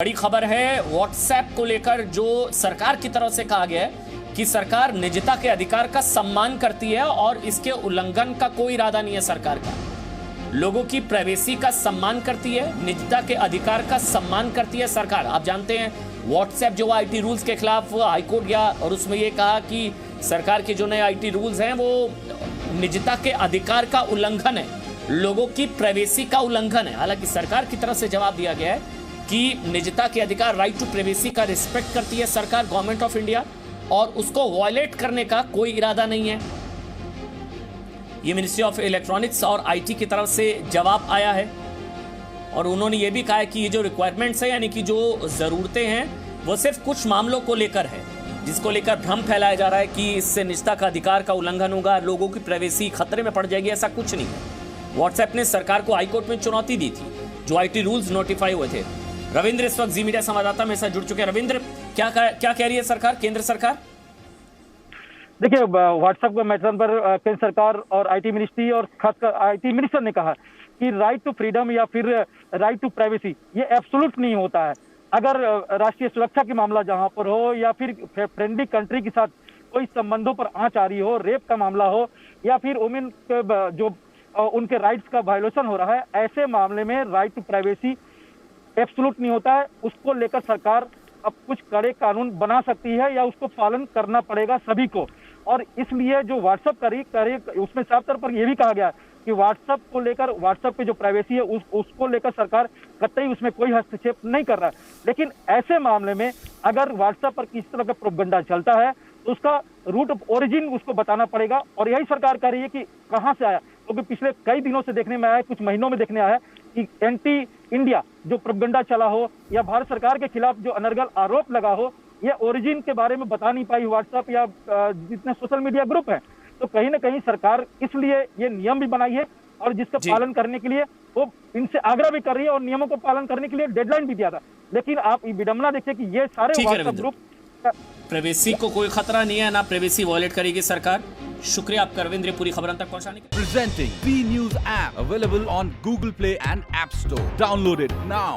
बड़ी खबर है व्हाट्सएप को लेकर, जो सरकार की तरफ से कहा गया है कि सरकार निजता के अधिकार का सम्मान करती है और इसके उल्लंघन का कोई इरादा नहीं है सरकार का। लोगों की प्राइवेसी का सम्मान करती है, निजता के अधिकार का सम्मान करती है सरकार। आप जानते हैं व्हाट्सएप जो आईटी रूल्स के खिलाफ हाईकोर्ट गया और उसमें यह कहा कि सरकार के जो नए आईटी रूल्स हैं वो निजता के अधिकार का उल्लंघन है, लोगों की प्राइवेसी का उल्लंघन है। हालांकि सरकार की तरफ से जवाब दिया गया है कि निजता के अधिकार, राइट टू प्राइवेसी का रिस्पेक्ट करती है सरकार, गवर्नमेंट ऑफ इंडिया, और उसको वायलेट करने का कोई इरादा नहीं है। ये मिनिस्ट्री ऑफ इलेक्ट्रॉनिक्स और आईटी की तरफ से जवाब आया है और उन्होंने ये भी कहा है कि ये जो रिक्वायरमेंट्स है, यानी कि जो जरूरतें हैं, वो सिर्फ कुछ मामलों को लेकर है, जिसको लेकर भ्रम फैलाया जा रहा है कि इससे निजता का अधिकार का उल्लंघन होगा, लोगों की प्राइवेसी खतरे में पड़ जाएगी। ऐसा कुछ नहीं है। व्हाट्सएप ने सरकार को हाईकोर्ट में चुनौती दी थी जो आईटी रूल्स नोटिफाई हुए थे। रविंद्र इस वक्त जी मीडिया संवाददाता मेरे साथ जुड़ चुके हैं। रविंद्र, क्या कह रही है सरकार, केंद्र सरकार? देखिए, व्हाट्सएप के मैटर पर केंद्र सरकार और आईटी मिनिस्ट्री और खासकर आईटी मिनिस्टर ने कहा कि राइट टू फ्रीडम या फिर राइट टू प्राइवेसी ये एब्सोल्यूट नहीं होता है। अगर राष्ट्रीय सुरक्षा की मामला जहां पर हो या फिर फ्रेंडली कंट्री के साथ कोई संबंधों पर आंच आ रही हो, रेप का मामला हो या फिर वुमेन के जो उनके राइट्स का वायोलेशन हो रहा है, ऐसे मामले में राइट टू प्राइवेसी एब्सोल्यूट नहीं होता है। उसको लेकर सरकार अब कुछ कड़े कानून बना सकती है या उसको पालन करना पड़ेगा सभी को। और इसलिए जो व्हाट्सएप करे उसमें साफ तौर पर यह भी कहा गया कि व्हाट्सएप को लेकर, व्हाट्सएप की जो प्राइवेसी है उसको लेकर सरकार कतई उसमें कोई हस्तक्षेप नहीं कर रहा है। लेकिन ऐसे मामले में अगर व्हाट्सएप पर किसी तरह का प्रोपगेंडा चलता है तो उसका रूट ऑफ ओरिजिन उसको बताना पड़ेगा। और यही सरकार कर रही है कि कहां से आया, क्योंकि पिछले कई दिनों से देखने में आया, कुछ महीनों में देखने आया है कि एंटी इंडिया जो प्रोपगेंडा चला हो या भारत सरकार के खिलाफ जो अनर्गल आरोप लगा हो, ये ओरिजिन के बारे में बता नहीं पाई व्हाट्सएप या जितने सोशल मीडिया ग्रुप हैं। तो कहीं ना कहीं सरकार इसलिए ये नियम भी बनाई है और जिसका पालन करने के लिए वो इनसे आग्रह भी कर रही है और नियमों को पालन करने के लिए डेडलाइन भी दिया था। लेकिन आप ये विडंबना देखिए कि ये सारे व्हाट्सएप ग्रुप, प्राइवेसी को कोई खतरा नहीं है, ना प्राइवेसी वायलेट करेगी सरकार। शुक्रिया आपका रविंद्र, पूरी खबर तक पहुंचाने के लिए। Presenting B News app available on Google Play and App Store. Download it now.